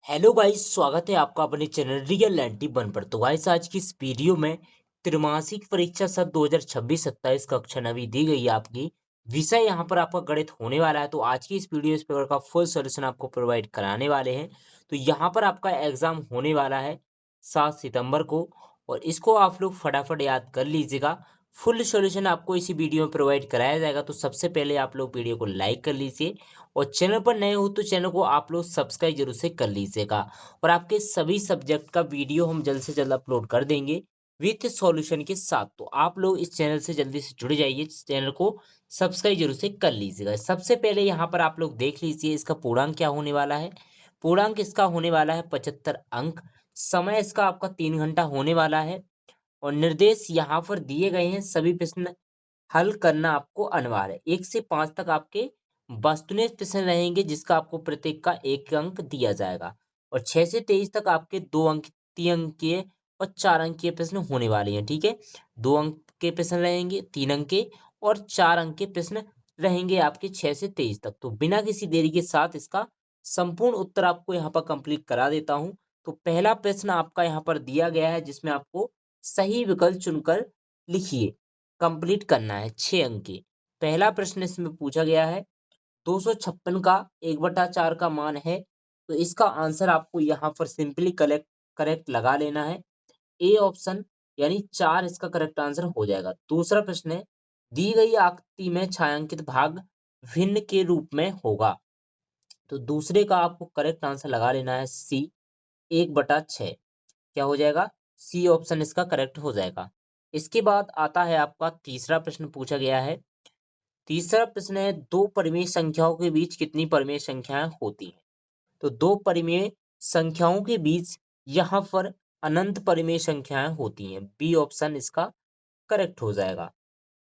Hello guys, स्वागत है आपका अपने चैनल रियल 91 पर। तो गाइस, आज की इस वीडियो में त्रैमासिक परीक्षा सत्र 2026-27 कक्षा नवी दी गई है आपकी। विषय यहाँ पर आपका गणित होने वाला है। तो आज की इस वीडियो इस पेपर का फुल सॉल्यूशन आपको प्रोवाइड कराने वाले हैं। तो यहाँ पर आपका एग्जाम होने वाला है 7 सितंबर को, और इसको आप लोग फटाफट याद कर लीजिएगा। फुल सॉल्यूशन आपको इसी वीडियो में प्रोवाइड कराया जाएगा। तो सबसे पहले आप लोग वीडियो को लाइक कर लीजिए, और चैनल पर नए हो तो चैनल को आप लोग सब्सक्राइब जरूर से कर लीजिएगा। और आपके सभी सब्जेक्ट का वीडियो हम जल्द से जल्द अपलोड कर देंगे विथ सॉल्यूशन के साथ। तो आप लोग इस चैनल से जल्दी से जुड़ जाइए, चैनल को सब्सक्राइब जरूर से कर लीजिएगा। सबसे पहले यहाँ पर आप लोग देख लीजिए इसका पूर्णांक क्या होने वाला है। पूर्णांक इसका होने वाला है 75 अंक। समय इसका आपका 3 घंटा होने वाला है। और निर्देश यहाँ पर दिए गए हैं, सभी प्रश्न हल करना आपको अनिवार्य है। 1 से 5 तक आपके वस्तुनिष्ठ प्रश्न रहेंगे, जिसका आपको प्रत्येक का 1 अंक दिया जाएगा। और 6 से 23 तक आपके 2 अंक, 3 अंकीय और 4 अंकीय प्रश्न होने वाले हैं। ठीक है, 2 अंक के प्रश्न रहेंगे, 3 अंक के और 4 अंक के प्रश्न रहेंगे आपके 6 से 23 तक। तो बिना किसी देरी के साथ इसका संपूर्ण उत्तर आपको यहाँ पर कंप्लीट करा देता हूँ। तो पहला प्रश्न आपका यहाँ पर दिया गया है, जिसमें आपको सही विकल्प चुनकर लिखिए। कंप्लीट करना है 6 अंक की। पहला प्रश्न इसमें पूछा गया है, 256 का 1/4 का मान है। तो इसका आंसर आपको यहाँ पर सिंपली करेक्ट करेक्ट लगा लेना है। ए ऑप्शन यानी 4 इसका करेक्ट आंसर हो जाएगा। दूसरा प्रश्न है, दी गई आकृति में छायांकित भाग भिन्न के रूप में होगा। तो दूसरे का आपको करेक्ट आंसर लगा लेना है सी, 1/6। क्या हो जाएगा? सी ऑप्शन इसका करेक्ट हो जाएगा। इसके बाद आता है आपका तीसरा प्रश्न पूछा गया है। तीसरा प्रश्न है, दो परिमेय संख्याओं के बीच कितनी परिमेय संख्याएं होती हैं? तो दो परिमेय संख्याओं के बीच यहाँ पर अनंत परिमेय संख्याएं होती हैं। बी ऑप्शन इसका करेक्ट हो जाएगा।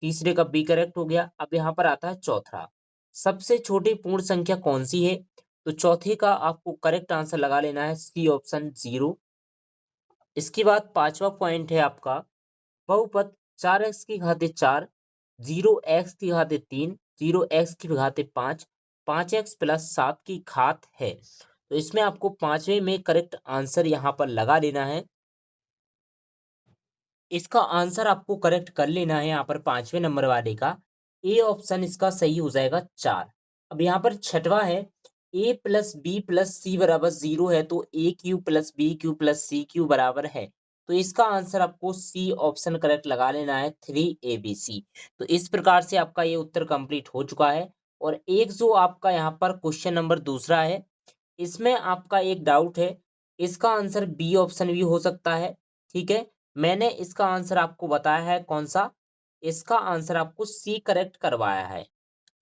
तीसरे का बी करेक्ट हो गया। अब यहाँ पर आता है चौथा, सबसे छोटी पूर्ण संख्या कौन सी है? तो चौथे का आपको करेक्ट आंसर लगा लेना है सी ऑप्शन 0। इसके बाद पांचवा पॉइंट है आपका, बहुपद 4x की घाते 4, 0x की घाते 3, 0x की घाते 5, 5x+7 की घात है। तो इसमें आपको पांचवे में करेक्ट आंसर यहाँ पर लगा लेना है। इसका आंसर आपको करेक्ट कर लेना है यहाँ पर पांचवें नंबर वाले का। ए ऑप्शन इसका सही हो जाएगा 4। अब यहाँ पर छठवा है, a+b+c=0 है, तो a³ + b³ + c³ है। तो इसका आंसर आपको सी ऑप्शन करेक्ट लगा लेना है 3abc। तो इस प्रकार से आपका ये उत्तर कंप्लीट हो चुका है। और एक जो आपका यहाँ पर क्वेश्चन नंबर दूसरा है, इसमें आपका एक डाउट है। इसका आंसर बी ऑप्शन भी हो सकता है। ठीक है, मैंने इसका आंसर आपको बताया है कौन सा, इसका आंसर आपको सी करेक्ट करवाया है।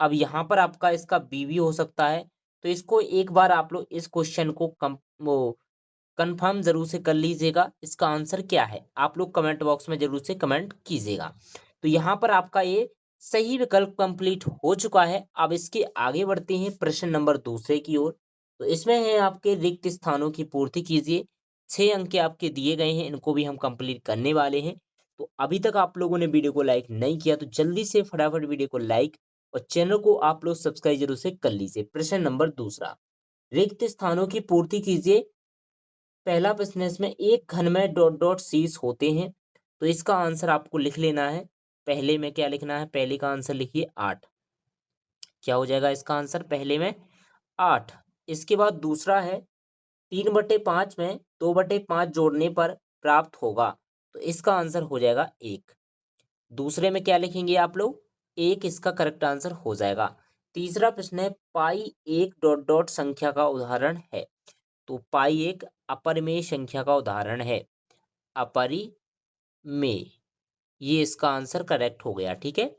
अब यहाँ पर आपका इसका बी भी हो सकता है। तो इसको एक बार आप लोग इस क्वेश्चन को कंफर्म जरूर से कर लीजिएगा। इसका आंसर क्या है आप लोग कमेंट बॉक्स में जरूर से कमेंट कीजिएगा। तो यहाँ पर आपका ये सही विकल्प कंप्लीट हो चुका है। अब इसके आगे बढ़ते हैं प्रश्न नंबर दूसरे की ओर। तो इसमें है आपके रिक्त स्थानों की पूर्ति कीजिए। 6 अंक के आपके दिए गए हैं, इनको भी हम कंप्लीट करने वाले हैं। तो अभी तक आप लोगों ने वीडियो को लाइक नहीं किया तो जल्दी से फटाफट वीडियो को लाइक और चैनल को आप लोग सब्सक्राइब जरूर से कर लीजिए। प्रश्न नंबर दूसरा, रिक्त स्थानों की पूर्ति कीजिए। पहला प्रश्न है, इसमें एक घन में डॉट डॉट शीर्ष होते हैं। तो इसका आंसर आपको लिख लेना है। पहले में क्या लिखना है? पहले का आंसर लिखिए 8। क्या हो जाएगा इसका आंसर? पहले में 8। इसके बाद दूसरा है, 3/5 में 2/5 जोड़ने पर प्राप्त होगा। तो इसका आंसर हो जाएगा 1। दूसरे में क्या लिखेंगे आप लोग? 1 इसका करेक्ट आंसर हो जाएगा। तीसरा प्रश्न है, पाई एक डॉट डॉट संख्या का उदाहरण है। तो पाई एक अपरिमेय संख्या का उदाहरण है। अपरिमेय, ये इसका आंसर करेक्ट हो गया। ठीक है,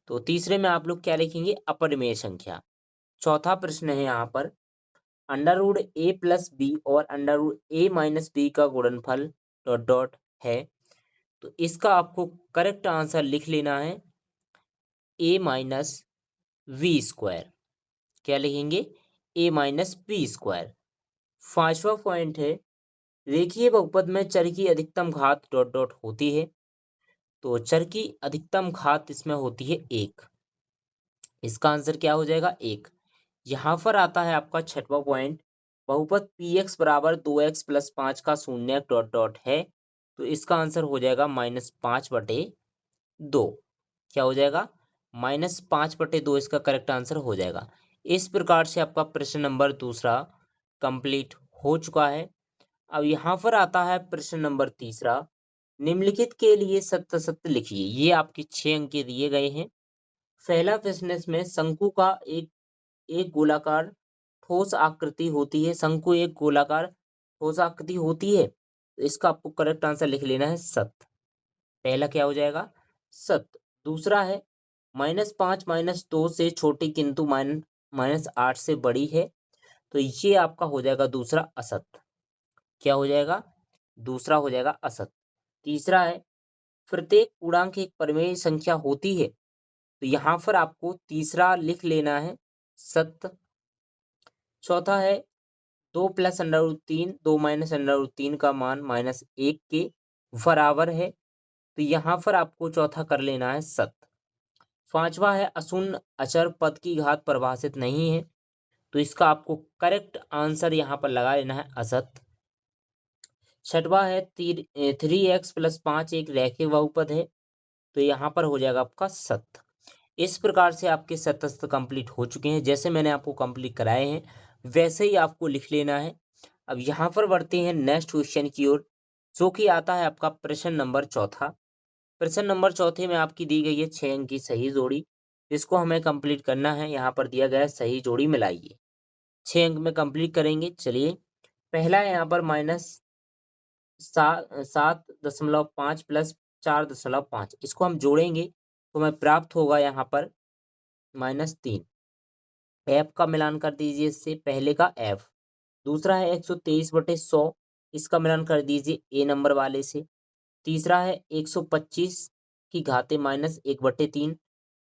तो तीसरे में आप लोग क्या लिखेंगे? अपरिमेय संख्या। चौथा प्रश्न है यहाँ पर, √a+b और √a-b का गुणनफल डॉट डॉट है। तो इसका आपको करेक्ट आंसर लिख लेना है a-v²। क्या लिखेंगे? a-v²। पांचवा पॉइंट है, रेखीय बहुपद में चर की अधिकतम घात डॉट डॉट होती है। तो चर की अधिकतम घात इसमें होती है 1। इसका आंसर क्या हो जाएगा? 1। यहाँ पर आता है आपका छठवां पॉइंट, बहुपद पी एक्स बराबर 2x प्लस 5 का शून्यक डॉट डॉट है, तो इसका आंसर हो जाएगा -5/2। क्या हो जाएगा? -5/2 इसका करेक्ट आंसर हो जाएगा। इस प्रकार से आपका प्रश्न नंबर दूसरा कंप्लीट हो चुका है। अब यहाँ पर आता है प्रश्न नंबर तीसरा। निम्नलिखित के लिए सत्य सत्य लिखिए। ये आपके 6 अंक के दिए गए हैं। पहला प्रश्न है, इसमें शंकु का एक एक गोलाकार ठोस आकृति होती है। शंकु एक गोलाकार ठोस आकृति होती है, तो इसका आपको करेक्ट आंसर लिख लेना है सत्य। पहला क्या हो जाएगा? सत्य। दूसरा है, -5 -2 से छोटी किंतु -8 से बड़ी है, तो ये आपका हो जाएगा दूसरा असत्य। क्या हो जाएगा? दूसरा हो जाएगा असत्य। तीसरा है, प्रत्येक पूर्णांक एक परिमेय संख्या होती है, तो यहाँ पर आपको तीसरा लिख लेना है सत्य। चौथा है, 2 प्लस √3 2 माइनस √3 का मान -1 के बराबर है, तो यहाँ पर आपको चौथा कर लेना है सत्य। पांचवा है, अशून्य अचर पद की घात परिभाषित नहीं है, तो इसका आपको करेक्ट आंसर यहाँ पर लगा लेना है असत्य। छठवा है, 3x प्लस 5 एक रैखिक बहुपद है, तो यहाँ पर हो जाएगा आपका सत्य। इस प्रकार से आपके सत्य कंप्लीट हो चुके हैं। जैसे मैंने आपको कंप्लीट कराए हैं वैसे ही आपको लिख लेना है। अब यहाँ पर बढ़ते हैं नेक्स्ट क्वेश्चन की ओर, जो कि आता है आपका प्रश्न नंबर चौथा। प्रश्न नंबर चौथे में आपकी दी गई है 6 अंक की सही जोड़ी, जिसको हमें कंप्लीट करना है। यहाँ पर दिया गया है सही जोड़ी मिलाइए। 6 अंक में कंप्लीट करेंगे। चलिए, पहला है यहाँ पर -7.5 प्लस 4.5, इसको हम जोड़ेंगे तो हमें प्राप्त होगा यहाँ पर -3। एफ का मिलान कर दीजिए इससे, पहले का एफ। दूसरा है 123/100, इसका मिलान कर दीजिए ए नंबर वाले से। तीसरा है 125 की घाते -1/3,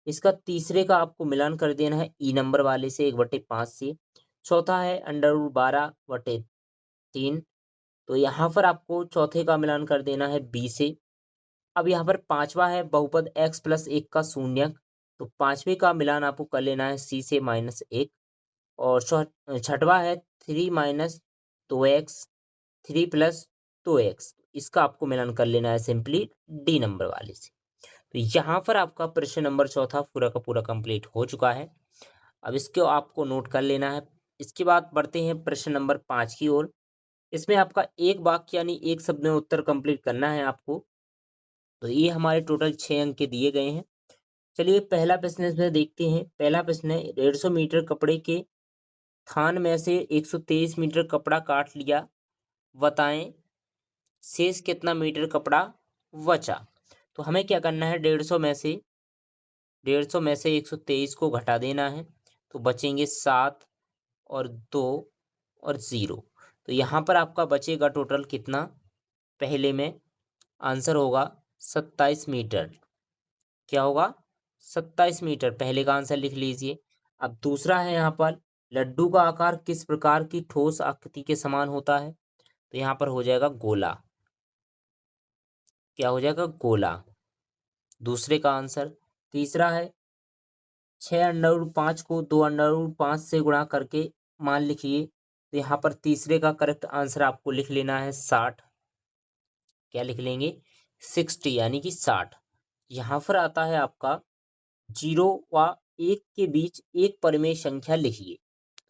इसका तीसरे का आपको मिलान कर देना है ई नंबर वाले से 1/5 से। चौथा है √12/3, तो यहाँ पर आपको चौथे का मिलान कर देना है बी से। अब यहाँ पर पांचवा है बहुपद x प्लस 1 का शून्यक, तो पांचवे का मिलान आपको कर लेना है सी से -1। और छठवा है 3 - 2x 3 प्लस 2x, इसका आपको मिलान कर लेना है सिंपली डी नंबर वाले से। तो यहाँ पर आपका प्रश्न नंबर चौथा पूरा का पूरा कंप्लीट हो चुका है। अब इसको आपको नोट कर लेना है। इसके बाद बढ़ते हैं प्रश्न नंबर 5 की ओर। इसमें आपका एक वाक्य यानी एक शब्द में उत्तर कंप्लीट करना है आपको। तो ये हमारे टोटल 6 अंक के दिए गए हैं। चलिए, पहला प्रश्न इसमें देखते हैं। पहला प्रश्न है, 150 मीटर कपड़े के थान में से 123 मीटर कपड़ा काट लिया, बताएं शेष कितना मीटर कपड़ा बचा। तो हमें क्या करना है, 150 में से 123 को घटा देना है, तो बचेंगे 7 और 2 और 0। तो यहाँ पर आपका बचेगा टोटल कितना, पहले में आंसर होगा 27 मीटर। क्या होगा? 27 मीटर, पहले का आंसर लिख लीजिए। अब दूसरा है यहाँ पर, लड्डू का आकार किस प्रकार की ठोस आकृति के समान होता है, तो यहाँ पर हो जाएगा गोला। क्या हो जाएगा? गोला, दूसरे का आंसर। तीसरा है, 6√5 को 2√5 से गुणा करके मान लिखिए, तो यहाँ पर तीसरे का करेक्ट आंसर आपको लिख लेना है 60। क्या लिख लेंगे? 60 यानी कि 60। यहाँ पर आता है आपका 0 व 1 के बीच एक परिमेय संख्या लिखिए,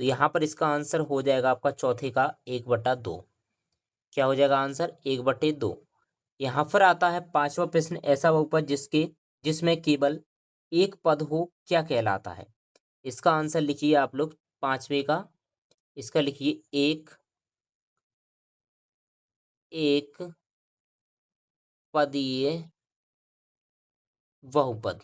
तो यहाँ पर इसका आंसर हो जाएगा आपका चौथे का 1/2। क्या हो जाएगा आंसर? 1/2। यहाँ पर आता है पांचवा प्रश्न, ऐसा बहुपद जिसमें केवल एक पद हो क्या कहलाता है। इसका आंसर लिखिए आप लोग पांचवे का। इसका लिखिए एक एक पदीय बहुपद।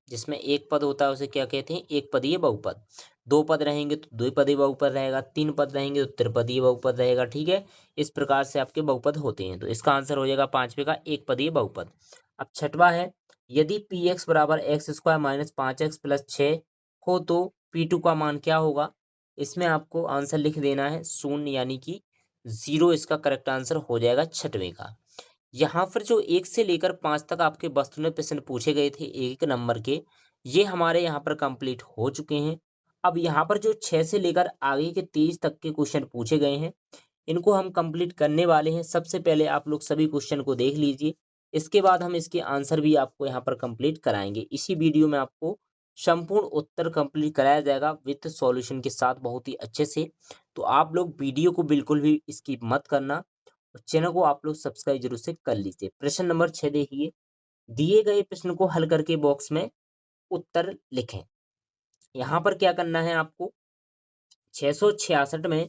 जिसमें एक पद होता है उसे क्या कहते हैं? एक पदीय बहुपद। दो पद रहेंगे तो द्विपदीय बहुपद रहेगा, तीन पद रहेंगे तो त्रिपदीय बहुपद रहेगा। ठीक है, इस प्रकार से आपके बहुपद होते हैं। तो इसका आंसर हो जाएगा पांचवे का एक पदीय बहुपद। अब छठवा है, यदि पी एक्स बराबर x² - 5x + 6 हो तो P2 का मान क्या होगा। इसमें आपको आंसर लिख देना है 0 यानी कि 0, इसका करेक्ट आंसर हो जाएगा छठवें का। यहाँ पर जो 1 से लेकर 5 तक आपके वस्तुनिष्ठ प्रश्न पूछे गए थे एक नंबर के, ये हमारे यहाँ पर कंप्लीट हो चुके हैं। अब यहाँ पर जो 6 से लेकर आगे के 23 तक के क्वेश्चन पूछे गए हैं, इनको हम कंप्लीट करने वाले हैं। सबसे पहले आप लोग सभी क्वेश्चन को देख लीजिए, इसके बाद हम इसके आंसर भी आपको यहाँ पर कंप्लीट कराएंगे। इसी वीडियो में आपको संपूर्ण उत्तर कंप्लीट कराया जाएगा विथ सॉल्यूशन के साथ, बहुत ही अच्छे से। तो आप लोग वीडियो को बिल्कुल भी स्किप मत करना और चैनल को आप लोग सब्सक्राइब जरूर से कर लीजिए। प्रश्न नंबर 6 देखिए, दिए गए प्रश्न को हल करके बॉक्स में उत्तर लिखें। यहाँ पर क्या करना है आपको, 666 में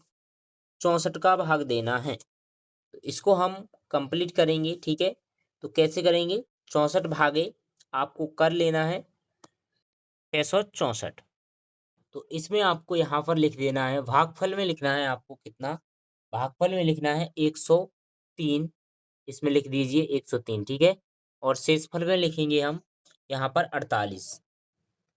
64 का भाग देना है। तो इसको हम कंप्लीट करेंगे, ठीक है। तो कैसे करेंगे, 64 भागे आपको कर लेना है 664। तो इसमें आपको यहाँ पर लिख देना है, भागफल में लिखना है आपको कितना, भागफल में लिखना है 103। इसमें लिख दीजिए 103, ठीक है। और शेषफल में लिखेंगे हम यहाँ पर 48,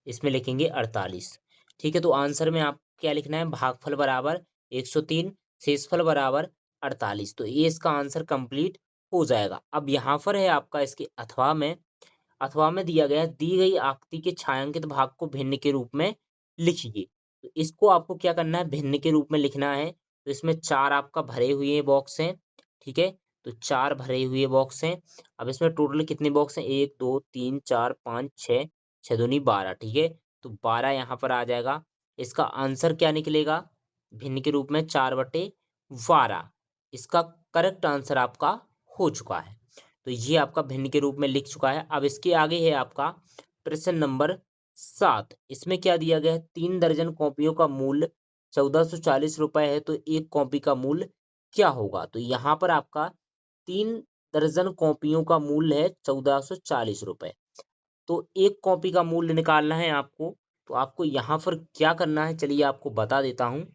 इसमें लिखेंगे 48, ठीक है। तो आंसर में आप क्या लिखना है, भागफल बराबर 103, शेषफल बराबर 48। तो ये इसका आंसर कंप्लीट हो जाएगा। अब यहाँ पर है आपका इसके अथवा में दिया गया है, दी गई आकृति के छायांकित भाग को भिन्न के रूप में लिखिए। तो इसको आपको क्या करना है, भिन्न के रूप में लिखना है। तो इसमें 4 आपका भरे हुए बॉक्स हैं, ठीक है। तो 4 भरे हुए बॉक्स हैं। अब इसमें टोटल कितने बॉक्स हैं, 1 2 3 4 5 6, 6 दूनी 12, ठीक है। तो 12 यहाँ पर आ जाएगा। इसका आंसर क्या निकलेगा, भिन्न के रूप में 4/12। इसका करेक्ट आंसर आपका हो चुका है। तो ये आपका भिन्न के रूप में लिख चुका है। अब इसके आगे है आपका प्रश्न नंबर 7। इसमें क्या दिया गया है, 3 दर्जन कॉपियों का मूल्य 1440 रुपए है, तो एक कॉपी का मूल्य क्या होगा। तो यहाँ पर आपका 3 दर्जन कॉपियों का मूल्य है 1440 रुपए। तो एक कॉपी का मूल्य निकालना है आपको। तो आपको यहाँ पर क्या करना है, चलिए आपको बता देता हूँ।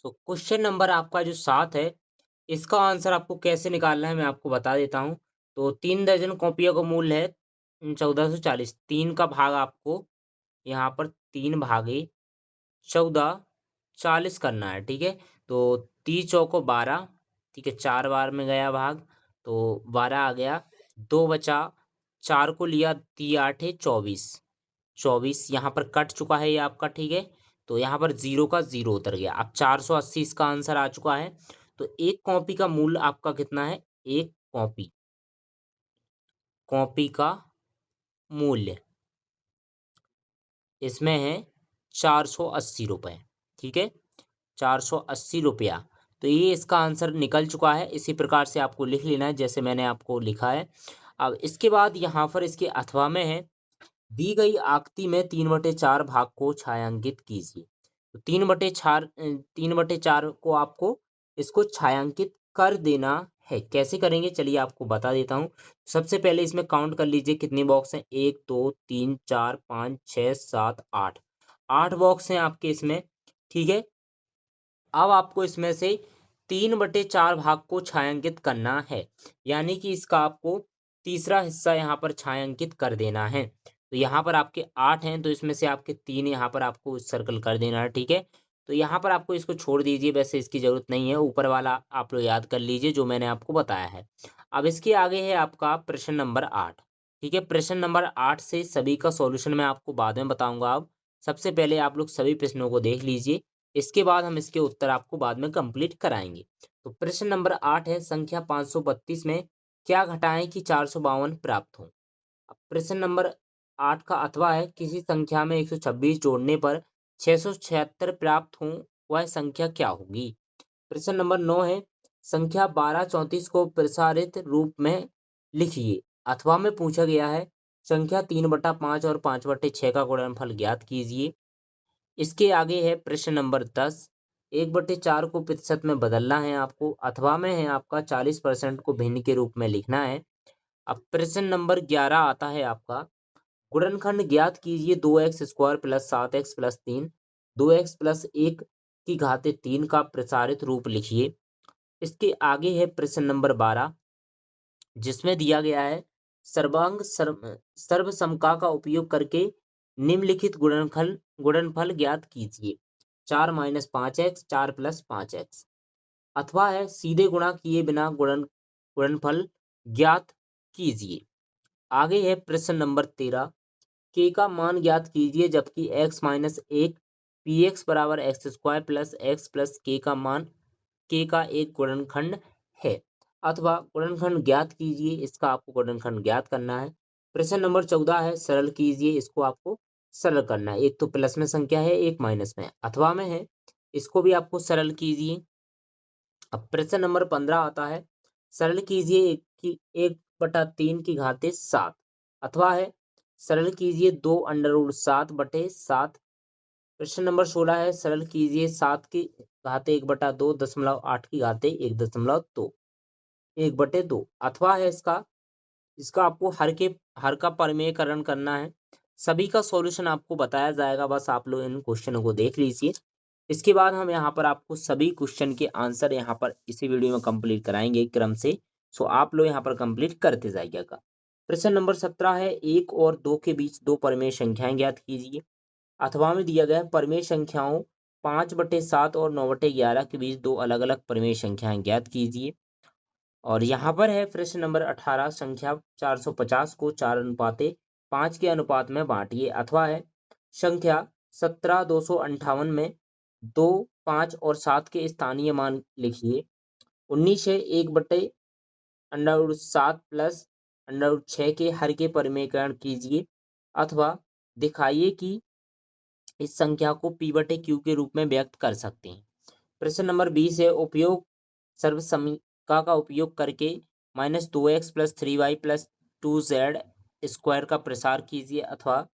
तो क्वेश्चन नंबर आपका जो 7 है, इसका आंसर आपको कैसे निकालना है मैं आपको बता देता हूँ। तो 3 दर्जन कॉपियों का मूल्य है 1440, 3 का भाग आपको यहाँ पर 3 भागे 1440 करना है, ठीक है। तो 30 चौको 12, ठीक है, 4 बार में गया भाग, तो 12 आ गया, 2 बचा, 4 को लिया, 3 8 है 24, 24 यहाँ पर कट चुका है ये आपका, ठीक है। तो यहाँ पर 0 का 0 उतर गया। अब 480 इसका आंसर आ चुका है। तो एक कॉपी का मूल्य आपका कितना है, एक कॉपी कॉपी का मूल्य इसमें है 480 रुपये, ठीक है, 480 रुपया। तो ये इसका आंसर निकल चुका है। इसी प्रकार से आपको लिख लेना है जैसे मैंने आपको लिखा है। अब इसके बाद यहाँ पर इसके अथवा में है, दी गई आकृति में 3/4 भाग को छायांकित कीजिए। तो 3/4 को आपको इसको छायांकित कर देना है। कैसे करेंगे, चलिए आपको बता देता हूँ। सबसे पहले इसमें काउंट कर लीजिए कितने बॉक्स हैं, 1 2 3 4 5 6 7 8, 8 बॉक्स हैं आपके इसमें, ठीक है। अब आपको इसमें से 3/4 भाग को छायांकित करना है, यानी कि इसका आपको तीसरा हिस्सा यहाँ पर छायांकित कर देना है। तो यहाँ पर आपके 8 हैं, तो इसमें से आपके 3 यहाँ पर आपको सर्कल कर देना है, ठीक है। तो यहाँ पर आपको इसको छोड़ दीजिए, वैसे इसकी जरूरत नहीं है, ऊपर वाला आप लोग याद कर लीजिए जो मैंने आपको बताया है। अब इसके आगे है आपका प्रश्न नंबर 8, ठीक है। प्रश्न नंबर 8 से सभी का सॉल्यूशन मैं आपको बाद में बताऊंगा। अब सबसे पहले आप लोग सभी प्रश्नों को देख लीजिए, इसके बाद हम इसके उत्तर आपको बाद में कंप्लीट कराएंगे। तो प्रश्न नंबर 8 है, संख्या 532 में क्या घटाएं कि 452 प्राप्त हो। अब प्रश्न नंबर 8 का अथवा है, किसी संख्या में 126 जोड़ने पर 676 प्राप्त हो, वह संख्या क्या होगी। प्रश्न नंबर 9 है, संख्या 1234 को प्रसारित रूप में लिखिए। अथवा में पूछा गया है, संख्या 3/5 और 5/6 का गुणनफल ज्ञात कीजिए। इसके आगे है प्रश्न नंबर 10, 1/4 को प्रतिशत में बदलना है आपको। अथवा में है आपका 40% को भिन्न के रूप में लिखना है। अब प्रश्न नंबर 11 आता है आपका, गुणनखंड ज्ञात कीजिए 2x² + 7x + 3, 2x + 1 की घात 3 का प्रसारित रूप लिखिए। इसके आगे है प्रश्न नंबर 12, जिसमें दिया गया है, सर्वसमका का उपयोग करके निम्नलिखित गुणनफल ज्ञात कीजिए। 4 - 5x, 4 + 5x। अथवा है, सीधे गुणा किए बिना गुणनफल ज्ञात कीजिए। आगे है प्रश्न नंबर 13, के का मान ज्ञात कीजिए जबकि x माइनस एक पी एक्स बराबर x square plus x plus के का मान के का एक गुणनखंड है। अथवा गुणनखंड ज्ञात कीजिए, इसका आपको गुणनखंड ज्ञात करना है। प्रश्न नंबर 14 है, सरल कीजिए, इसको आपको सरल करना है। एक तो प्लस में संख्या है, एक माइनस में, अथवा में है, इसको भी आपको सरल कीजिए। अब प्रश्न नंबर 15 आता है, सरल कीजिए एक बटा तीन की घाते 7, अथवा है सरल कीजिए 2√7/7। प्रश्न नंबर 16 है, सरल कीजिए 7 की घाते 1/2 दशमलव 8 की घाते 1.2 1/2, अथवा है इसका इसका आपको हर का परिमेयकरण करना है। सभी का सॉल्यूशन आपको बताया जाएगा, बस आप लोग इन क्वेश्चनों को देख लीजिए। इसके बाद हम यहाँ पर आपको सभी क्वेश्चन के आंसर यहाँ पर इसी वीडियो में कंप्लीट कराएंगे एक क्रम से। सो आप लोग यहाँ पर कंप्लीट करते जाइएगा। प्रश्न नंबर 17 है, 1 और 2 के बीच दो परिमेय संख्याएं ज्ञात कीजिए। अथवा में दिया गया है परिमेय संख्याओं 5/7 और 9/11 के बीच दो अलग अलग परिमेय संख्याएं ज्ञात कीजिए। और यहाँ पर है प्रश्न नंबर 18, संख्या 450 को 4:5 के अनुपात में बांटिए। अथवा है संख्या 17,258 में 2, 5 और 7 के स्थानीय मान लिखिए। 19 है, 1/7 प्लस √6 के हर के परिमेयकरण कीजिए। अथवा दिखाइए कि इस संख्या को p/q के रूप में व्यक्त कर सकते हैं। प्रश्न नंबर 20 है, उपयोग सर्वसमीका का उपयोग करके -2x + 3y + 2z स्क्वायर का प्रसार कीजिए। अथवा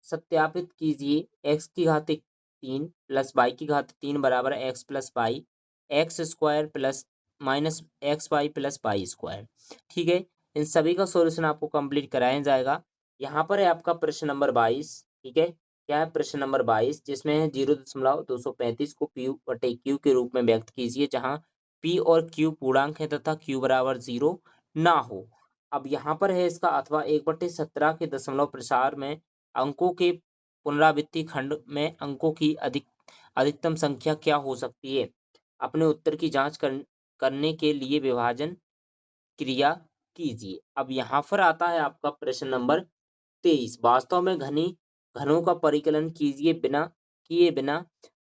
सत्यापित कीजिए x की घात 3 + y की घात 3 बराबर x + y x square plus -xy + y square. ठीक है, इन सभी का सॉल्यूशन आपको कंप्लीट कराया जाएगा। यहाँ पर है आपका प्रश्न नंबर 22। ठीक है, क्या है प्रश्न नंबर 22, जिसमें है 0.235 को p/q के रूप में व्यक्त कीजिए, जहां p और q पूर्णांक है तथा q बराबर 0 ना हो। अब यहाँ पर है इसका अथवा 1/17 के दशमलव प्रसार में अंकों के पुनरावृत्ति खंड में अंकों की अधिकतम संख्या क्या हो सकती है। अपने उत्तर की जांच करने के लिए विभाजन क्रिया कीजिए। अब यहाँ पर आता है आपका प्रश्न नंबर 23, वास्तव में घनों का परिकलन किए बिना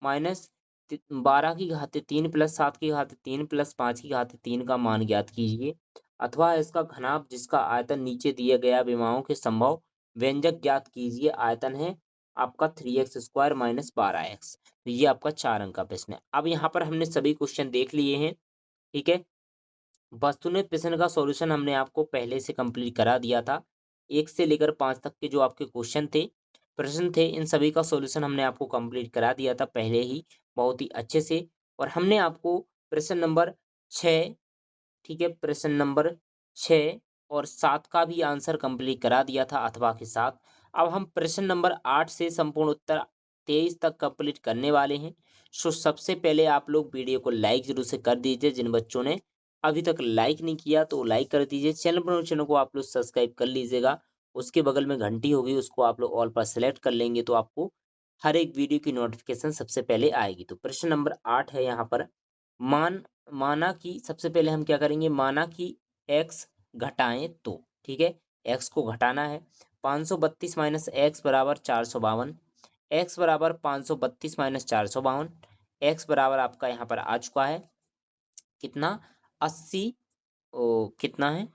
-12 की घात 3 + 7 की घात 3 + 5 की घात 3 का मान ज्ञात कीजिए। अथवा इसका घनाभ जिसका आयतन नीचे दिए गया विमाओं के संभव व्यंजक ज्ञात कीजिए। आयतन है आपका 3x² - 12x। तो ये आपका 4 अंक का प्रश्न है। अब यहाँ पर हमने सभी क्वेश्चन देख लिए हैं। ठीक है, वस्तुनिष्ठ प्रश्न का सॉल्यूशन हमने आपको पहले से कंप्लीट करा दिया था। 1 से लेकर 5 तक के जो आपके प्रश्न थे, इन सभी का सॉल्यूशन हमने आपको कंप्लीट करा दिया था पहले ही, बहुत ही अच्छे से। और हमने आपको प्रश्न नंबर 6, ठीक है, प्रश्न नंबर 6 और 7 का भी आंसर कंप्लीट करा दिया था अथवा के साथ। अब हम प्रश्न नंबर 8 से संपूर्ण उत्तर 23 तक कंप्लीट करने वाले हैं। सो सबसे पहले आप लोग वीडियो को लाइक जरूर से कर दीजिए। जिन बच्चों ने अभी तक लाइक नहीं किया तो लाइक कर दीजिए। चैनल को आप लोग सब्सक्राइब कर लीजिएगा। उसके बगल में घंटी होगी, उसको आप लोग ऑल पर सेलेक्ट कर लेंगे तो आपको हर एक वीडियो की नोटिफिकेशन सबसे पहले आएगी। तो प्रश्न नंबर 8 है यहाँ पर, मान माना कि सबसे पहले हम क्या करेंगे, माना कि x घटाएं तो, ठीक है, x को घटाना है। 532 माइनस एक्स बराबर 452, x बराबर 532 माइनस 452, x बराबर आपका यहाँ पर आ चुका है कितना, 80। कितना है,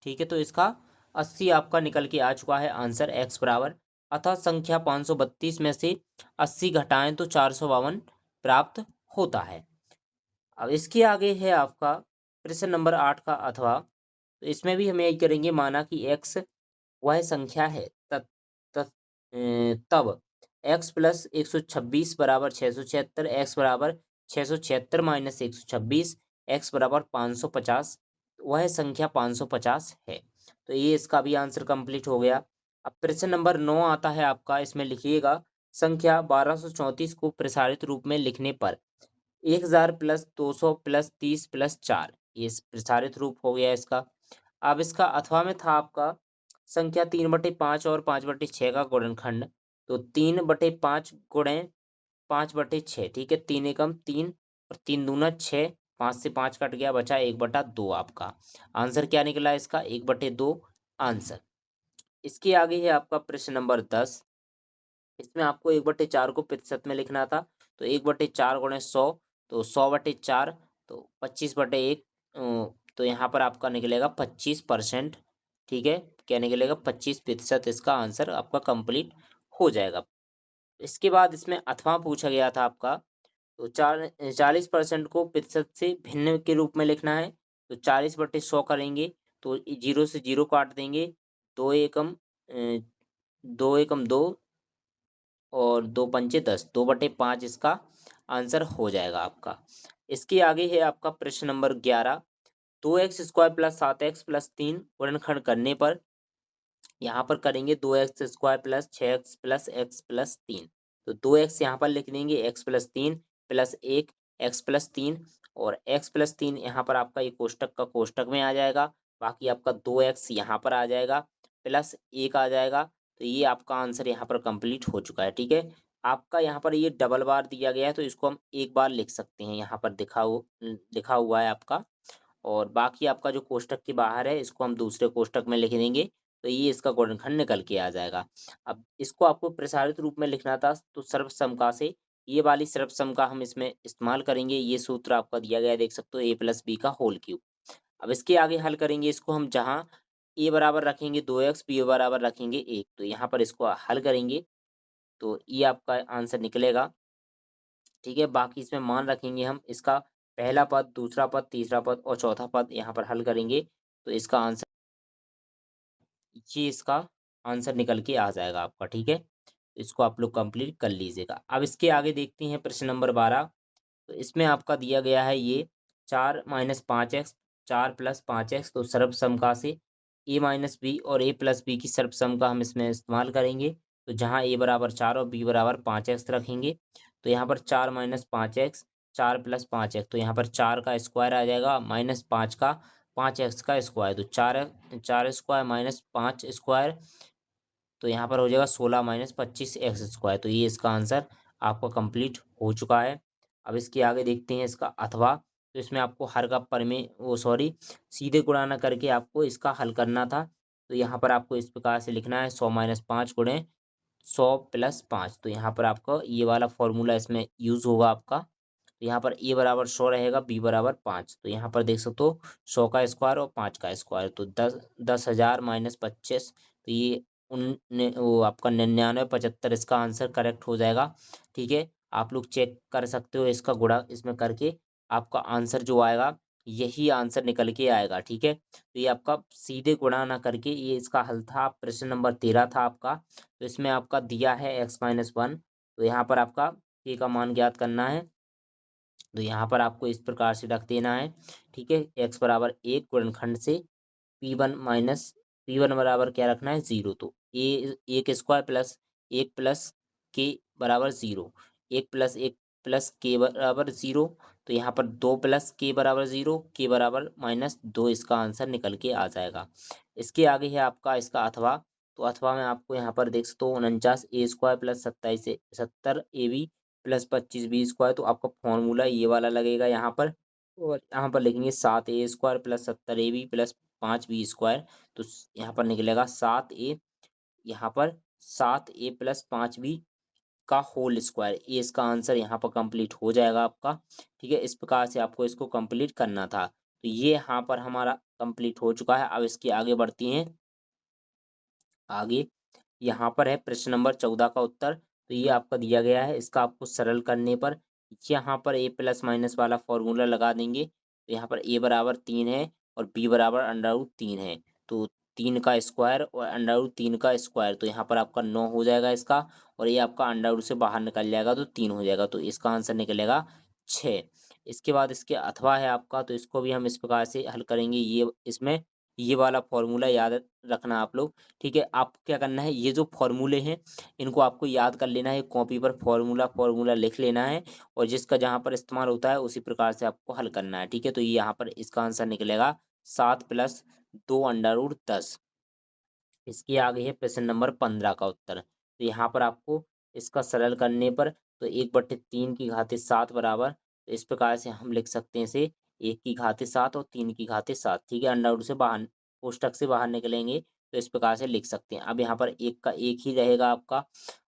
ठीक है, तो इसका 80 आपका निकल के आ चुका है आंसर x बराबर। अतः संख्या 532 में से 80 घटाएं तो 452 प्राप्त होता है। अब इसके आगे है आपका प्रश्न नंबर 8 का अथवा, तो इसमें भी हम यही करेंगे, माना कि x वह संख्या है तब x प्लस 126 बराबर 676, x बराबर 676 माइनस 126, x बराबर 550, वह संख्या 550 है। तो ये इसका भी आंसर कंप्लीट हो गया। अब प्रश्न नंबर 9 आता है आपका, इसमें लिखिएगा संख्या 1234 को प्रसारित रूप में लिखने पर 1000 प्लस 200 प्लस 30 प्लस 4, ये प्रसारित रूप हो गया इसका। अब इसका अथवा में था आपका संख्या 3/5 और 5/6 का गुणनखंड, तो 3/5 गुणे 5/6, ठीक है, 3 एकम 3 और 3 दूना 6, 5 से 5 कट गया, बचा 1/2 आपका आंसर क्या निकला इसका, 1/2 आंसर। इसके आगे है आपका प्रश्न नंबर 10। इसमें आपको 1/4 को प्रतिशत में लिखना था। तो 1/4 गुणे 100, तो 100/4, तो 25/1। तो यहाँ पर आपका निकलेगा 25%। ठीक है, क्या निकलेगा? 25% इसका आंसर आपका कंप्लीट हो जाएगा। इसके बाद इसमें अथवा पूछा गया था आपका। तो 40% को प्रतिशत से भिन्न के रूप में लिखना है। तो 40/100 करेंगे, तो जीरो से जीरो काट देंगे। दो एकम दो एकम दो, और दो पंचे 10, 2/5 इसका आंसर हो जाएगा आपका। इसके आगे है आपका प्रश्न number 11। 2x² plus 7x plus 3 गुणनखंड करने पर यहाँ पर करेंगे 2x² plus 6x plus x plus 3। तो 2x यहाँ पर लिख देंगे, x plus 3 plus 1 x plus 3, और x प्लस 3 यहाँ पर आपका ये कोष्टक का कोष्टक में आ जाएगा। बाकी आपका 2x यहाँ पर आ जाएगा, प्लस 1 आ जाएगा। तो ये आपका आंसर यहाँ पर कंप्लीट हो चुका है। ठीक है, आपका यहाँ पर ये डबल बार दिया गया है, तो इसको हम एक बार लिख सकते हैं। यहाँ पर लिखा हुआ है आपका, और बाकी आपका जो कोष्टक के बाहर है इसको हम दूसरे कोष्टक में लिख देंगे। तो ये इसका गुणनखंड निकल के आ जाएगा। अब इसको आपको प्रसारित रूप में लिखना था, तो सर्वसमका से ये वाली सर्वसमका हम इसमें इस्तेमाल करेंगे। ये सूत्र आपका दिया गया है, देख सकते हो, a प्लस बी का होल क्यूब। अब इसके आगे हल करेंगे इसको हम, जहाँ a बराबर रखेंगे 2x, b बराबर रखेंगे 1। तो यहाँ पर इसको हल करेंगे, तो ये आपका आंसर निकलेगा। ठीक है, बाकी इसमें मान रखेंगे हम इसका पहला पद, दूसरा पद, तीसरा पद और चौथा पद यहाँ पर हल करेंगे। तो इसका आंसर, ये इसका आंसर निकल के आ जाएगा आपका। ठीक है, इसको आप लोग कंप्लीट कर लीजिएगा। अब इसके आगे देखते हैं प्रश्न नंबर 12। तो इसमें आपका दिया गया है ये 4-5x, 4+5x। तो सर्वसम से a माइनस बी और a प्लस बी की सर्वसम का हम इसमें इस्तेमाल करेंगे। तो जहाँ a बराबर 4 और b बराबर 5x रखेंगे, तो यहाँ पर 4-5x, 4+5x। तो यहाँ पर 4 का स्क्वायर आ जाएगा, माइनस 5 का, 5x का स्क्वायर। तो 4 स्क्वायर माइनस 5 स्क्वायर, तो यहाँ पर हो जाएगा 16-25x²। तो ये इसका आंसर आपका कंप्लीट हो चुका है। अब इसके आगे देखते हैं इसका अथवा। तो इसमें आपको हर का सीधे गुणा ना करके आपको इसका हल करना था। तो यहाँ पर आपको इस प्रकार से लिखना है, 100-5 गुणे 100+5। तो यहाँ पर आपका ये वाला फॉर्मूला इसमें यूज होगा आपका। तो यहाँ पर a बराबर 100 रहेगा, b बराबर 5। तो यहाँ पर देख सकते हो, 100 का स्क्वायर और 5 का स्क्वायर, तो 10,000 माइनस 25। तो ये वो आपका 99-75 इसका आंसर करेक्ट हो जाएगा। ठीक है, आप लोग चेक कर सकते हो इसका गुणा इसमें करके, आपका आंसर जो आएगा यही आंसर निकल के आएगा। ठीक है, तो ये आपका सीधे गुणा ना करके ये इसका हल था। प्रश्न नंबर 13 था आपका। तो इसमें आपका दिया है x-1। तो यहाँ पर आपका k का मान ज्ञात करना है। तो यहाँ पर आपको इस प्रकार से रख देना है। ठीक है, x बराबर 1 गुणनखंड से P1 बराबर क्या रखना है? 0। तो ए 1 स्क्वायर प्लस 1 प्लस के बराबर 0, 1 प्लस 1 प्लस के बराबर 0। तो यहाँ पर 2 प्लस के बराबर 0, के बराबर -2 इसका आंसर निकल के आ जाएगा। इसके आगे है आपका इसका अथवा। तो अथवा में आपको यहाँ पर देख सकते हो, 49 a² plus 70 ab plus 25 b²। तो आपका फॉर्मूला ये वाला लगेगा यहाँ पर, और यहाँ पर लिखेंगे 7a² plus 70ab plus 5b²। तो यहाँ पर निकलेगा 7a, यहाँ पर 7a प्लस 5b का होल स्क्वायर। ये इसका आंसर यहाँ पर कंप्लीट हो जाएगा आपका। ठीक है, इस प्रकार से आपको इसको कंप्लीट करना था। तो ये यहाँ पर हमारा कंप्लीट हो चुका है। अब इसके आगे बढ़ती हैं। आगे यहाँ पर है प्रश्न नंबर 14 का उत्तर। तो ये आपका दिया गया है, इसका आपको सरल करने पर यहाँ पर a प्लस माइनस वाला फॉर्मूला लगा देंगे। तो यहाँ पर a बराबर 3 है और b बराबर √3 है। तो 3 का स्क्वायर और √3 का स्क्वायर, तो यहाँ पर आपका 9 हो जाएगा इसका, और ये आपका अंडर से बाहर निकल जाएगा तो 3 हो जाएगा। तो इसका आंसर निकलेगा 6। इसके बाद इसके अथवा है आपका। तो इसको भी हम इस प्रकार से हल करेंगे। ये इसमें ये वाला फॉर्मूला याद रखना आप लोग। ठीक है, आपको क्या करना है, ये जो फॉर्मूले हैं इनको आपको याद कर लेना है, कॉपी पर फॉर्मूला फॉर्मूला लिख लेना है, और जिसका जहाँ पर इस्तेमाल होता है उसी प्रकार से आपको हल करना है। ठीक है, तो ये यहाँ पर इसका आंसर निकलेगा 7 + 2√10। इसके आगे है प्रश्न नंबर 15 का उत्तर। तो यहाँ पर आपको इसका सरल करने पर, तो 1/3 की घाते 7 बराबर, तो इस प्रकार से हम लिख सकते हैं इसे, 1 की घाते 7 और 3 की घाते 7। ठीक है, अंडर रूट से बाहर, कोष्टक से बाहर निकलेंगे। तो इस प्रकार से लिख सकते हैं। अब यहाँ पर 1 का 1 ही रहेगा आपका,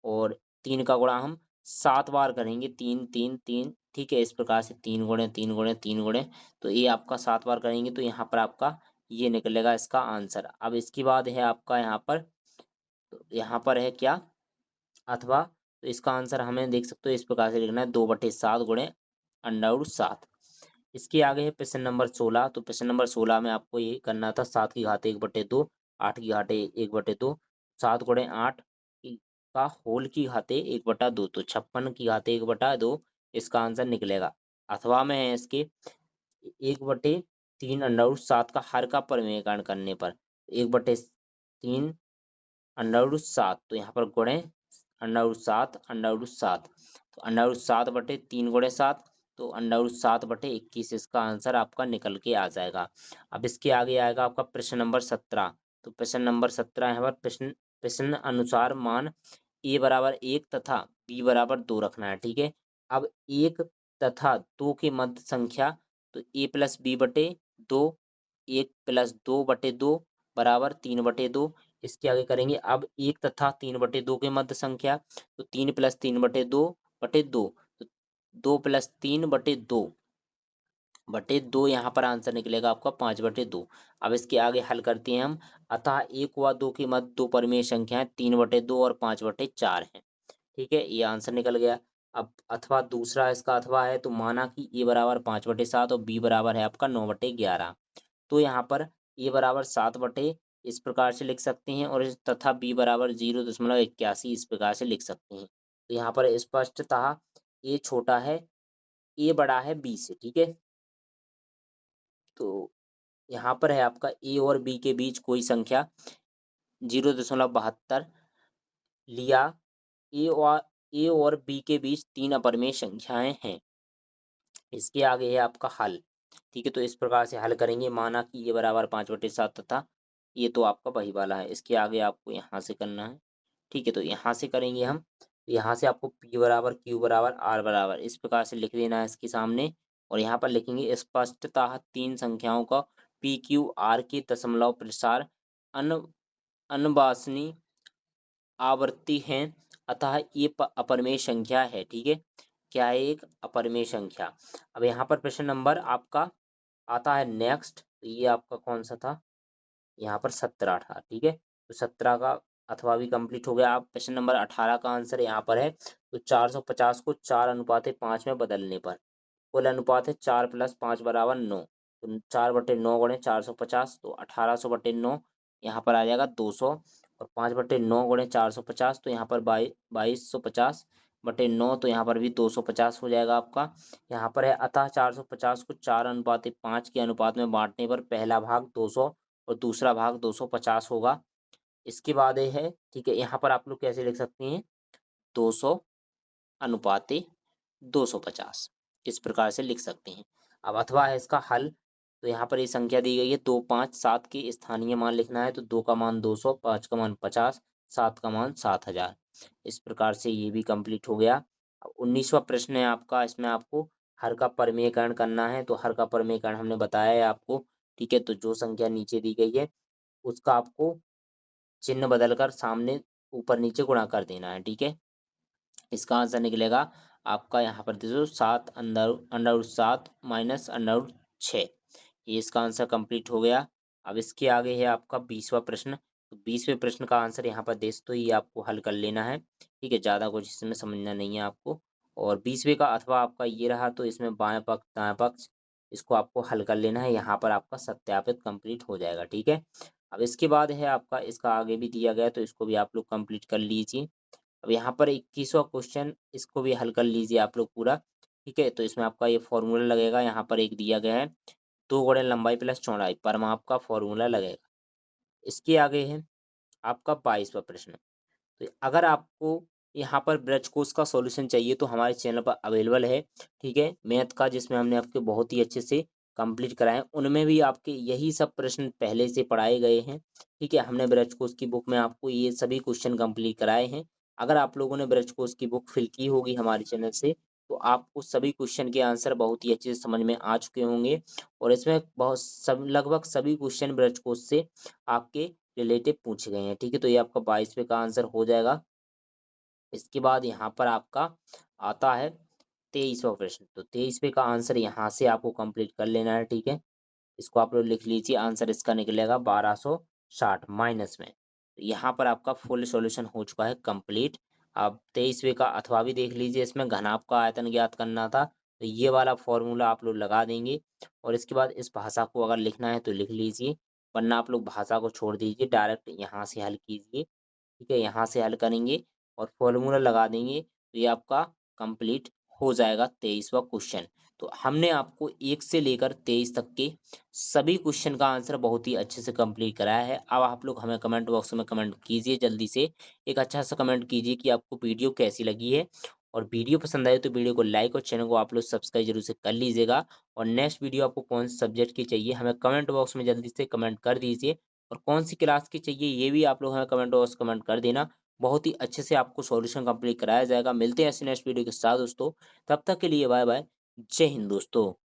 और 3 का गुणा हम 7 बार करेंगे, 3, 3, 3, ठीक है? इस प्रकार से 3 गुणे 3 गुणे 3 गुणे, तो ये आपका 7 बार करेंगे तो यहाँ पर आपका ये निकलेगा इसका आंसर। अब इसके बाद है आपका यहाँ पर, तो यहाँ पर है क्या, अथवा, तो इसका आंसर हमें देख सकते हो इस प्रकार से लिखना है, 2/7 गुणे √7। इसके आगे है प्रश्न नंबर 16। तो प्रश्न नंबर 16 में आपको ये करना था, 7 की घात 1/2, 8 की घात 1/2, 7 गुणे 8 का होल की घाते 1/2, तो 56 की घाते 1/2 इसका आंसर निकलेगा। अथवा में है इसके 1/3 √7 का हर का परिमेयकरण करने पर 1/3 √7, तो यहाँ पर गुणे √7 √7, तो √7/3 गुणे 7, तो √7/21 इसका आंसर आपका निकल के आ जाएगा। अब इसके आगे आएगा आपका प्रश्न नंबर 17। तो प्रश्न नंबर 17 यहाँ पर प्रश्न प्रश्न अनुसार मान a बराबर 1 तथा b बराबर 2 रखना है, ठीक है? अब 1 तथा 2 के मध्य संख्या, तो a प्लस b बटे 2, 1 प्लस 2/2 बराबर 3/2। इसके आगे करेंगे, अब 1 तथा 3/2 के मध्य संख्या, तो 3 प्लस 3/2/2, तो 2 प्लस 3/2 यहाँ पर आंसर निकलेगा आपका 5/2। अब इसके आगे हल करते हैं हम। अतः 1 व 2 के मध्य दो परिमेय संख्याएं 3/2 और 5/4 हैं, ठीक है? ये आंसर निकल गया। अब अथवा दूसरा इसका अथवा है, तो माना कि a बराबर 5/7 और b बराबर है आपका 9/11, तो यहाँ पर a बराबर 7/, इस प्रकार से लिख सकते हैं, और तथा b बराबर 0.81 इस प्रकार से लिख सकते हैं। तो यहाँ पर स्पष्टतः a छोटा है, a बड़ा है b से, ठीक है? तो यहाँ पर है आपका a और b के बीच कोई संख्या 0.72 लिया। a और b के बीच 3 अपरिमेय संख्याएं हैं। इसके आगे है आपका हल, ठीक है? तो इस प्रकार से हल करेंगे, माना कि ये बराबर 5/7 तथा ये तो आपका वही वाला है। इसके आगे आपको यहाँ से करना है, ठीक है? तो यहाँ से करेंगे हम, यहाँ से आपको p बराबर q बराबर r बराबर इस प्रकार से लिख देना है इसके सामने, और यहाँ पर लिखेंगे स्पष्टतः 3 संख्याओं का p q r के दशमलव प्रसार अन अनबासनी आवर्ती हैं, अतः ये अपरिमेय संख्या है, ठीक है? क्या है? एक अपरिमेय संख्या। अब यहाँ पर प्रश्न नंबर आपका आता है नेक्स्ट, तो ये आपका कौन सा था? यहाँ पर 17 था, ठीक है? तो 17 का अथवा भी कंप्लीट हो गया। अब प्रश्न नंबर 18 का आंसर यहाँ पर है, तो 450 को 4:5 में बदलने पर कुल अनुपात है 4 + 5 = 9, तो 4/9 गुणे 450, तो 1800/9 यहाँ पर आ जाएगा 200, और 5/9 गुणे 450, तो यहाँ पर 2250/9, तो यहाँ पर भी 250 हो जाएगा आपका। यहाँ पर है, अतः 450 को 4:5 के अनुपात में बांटने पर पहला भाग 200 और दूसरा भाग 250 होगा। इसके बाद ये है, ठीक है? यहाँ पर आप लोग कैसे लिख सकते हैं? 200 अनुपाते 250 इस प्रकार से लिख सकते हैं। अब अथवा है इसका हल, तो यहाँ पर ये संख्या दी गई है 2, 5, 7 के स्थानीय मान लिखना है, तो 2 का मान 200, 5 का मान 50, 7 का मान 7000। इस प्रकार से ये भी कंप्लीट हो गया। अब 19वां प्रश्न है आपका, इसमें आपको हर का परिमेयकरण करना है, तो हर का परिमेयकरण हमने बताया है आपको, ठीक है? तो जो संख्या नीचे दी गई है उसका आपको चिन्ह बदलकर सामने ऊपर नीचे गुणा कर देना है, ठीक है? इसका आंसर निकलेगा आपका, यहाँ पर देखो 7 √7 माइनस √6, ये इसका आंसर कंप्लीट हो गया। अब इसके आगे है आपका 20वां प्रश्न। तो 20वें प्रश्न का आंसर यहाँ पर देख, तो ये आपको हल कर लेना है, ठीक है? ज़्यादा कुछ इसमें समझना नहीं है आपको। और 20वें का अथवा आपका ये रहा, तो इसमें बाएं पक्ष दाएं पक्ष इसको आपको हल कर लेना है, यहाँ पर आपका सत्यापित कंप्लीट हो जाएगा, ठीक है? अब इसके बाद है आपका, इसका आगे भी दिया गया, तो इसको भी आप लोग कंप्लीट कर लीजिए। अब यहाँ पर 21वां क्वेश्चन, इसको भी हल कर लीजिए आप लोग पूरा, ठीक है? तो इसमें आपका ये फॉर्मूला लगेगा, यहाँ पर एक दिया गया है 2 गुणे लंबाई प्लस चौड़ाई, परिमाप का फॉर्मूला लगेगा। इसके आगे है आपका 22वां प्रश्न। तो अगर आपको यहाँ पर ब्रजकोश का सॉल्यूशन चाहिए, तो हमारे चैनल पर अवेलेबल है, ठीक है? मैथ का, जिसमें हमने आपके बहुत ही अच्छे से कंप्लीट कराए हैं, उनमें भी आपके यही सब प्रश्न पहले से पढ़ाए गए हैं, ठीक है? हमने ब्रजकोश की बुक में आपको ये सभी क्वेश्चन कंप्लीट कराए हैं। अगर आप लोगों ने ब्रजकोश की बुक फिल की होगी हमारे चैनल से, तो आपको सभी क्वेश्चन के आंसर बहुत ही अच्छे से समझ में आ चुके होंगे, और इसमें बहुत सब लगभग सभी क्वेश्चन ब्रजकोश से आपके रिलेटिव पूछे गए हैं। ठीक है, तो ये आपका 22वें का आंसर हो जाएगा। इसके बाद यहाँ पर आपका आता है 23वां प्रश्न। तो 23वें का आंसर यहाँ से आपको कंप्लीट कर लेना है। ठीक है, इसको आप लोग लिख लीजिए। आंसर इसका निकलेगा 1260 माइनस में। तो यहाँ पर आपका फुल सॉल्यूशन हो चुका है कंप्लीट। अब 23वें का अथवा भी देख लीजिए। इसमें घनाभ का आयतन ज्ञात करना था, तो ये वाला फॉर्मूला आप लोग लगा देंगे। और इसके बाद इस भाषा को अगर लिखना है तो लिख लीजिए, वरना आप लोग भाषा को छोड़ दीजिए, डायरेक्ट यहाँ से हल कीजिए। ठीक है, यहाँ से हल करेंगे और फॉर्मूला लगा देंगे, तो ये आपका कंप्लीट हो जाएगा 23वां क्वेश्चन। तो हमने आपको 1 से लेकर 23 तक के सभी क्वेश्चन का आंसर बहुत ही अच्छे से कंप्लीट कराया है। अब आप लोग हमें कमेंट बॉक्स में कमेंट कीजिए, जल्दी से एक अच्छा सा कमेंट कीजिए कि आपको वीडियो कैसी लगी है। और वीडियो पसंद आए तो वीडियो को लाइक और चैनल को आप लोग सब्सक्राइब जरूर से कर लीजिएगा। और नेक्स्ट वीडियो आपको कौन से सब्जेक्ट की चाहिए, हमें कमेंट बॉक्स में जल्दी से कमेंट कर दीजिए। और कौन सी क्लास की चाहिए ये भी आप लोग हमें कमेंट बॉक्स कमेंट कर देना। बहुत ही अच्छे से आपको सॉल्यूशन कंप्लीट कराया जाएगा। मिलते हैं ऐसे नेक्स्ट वीडियो के साथ दोस्तों, तब तक के लिए बाय बाय। जय हिंद दोस्तों।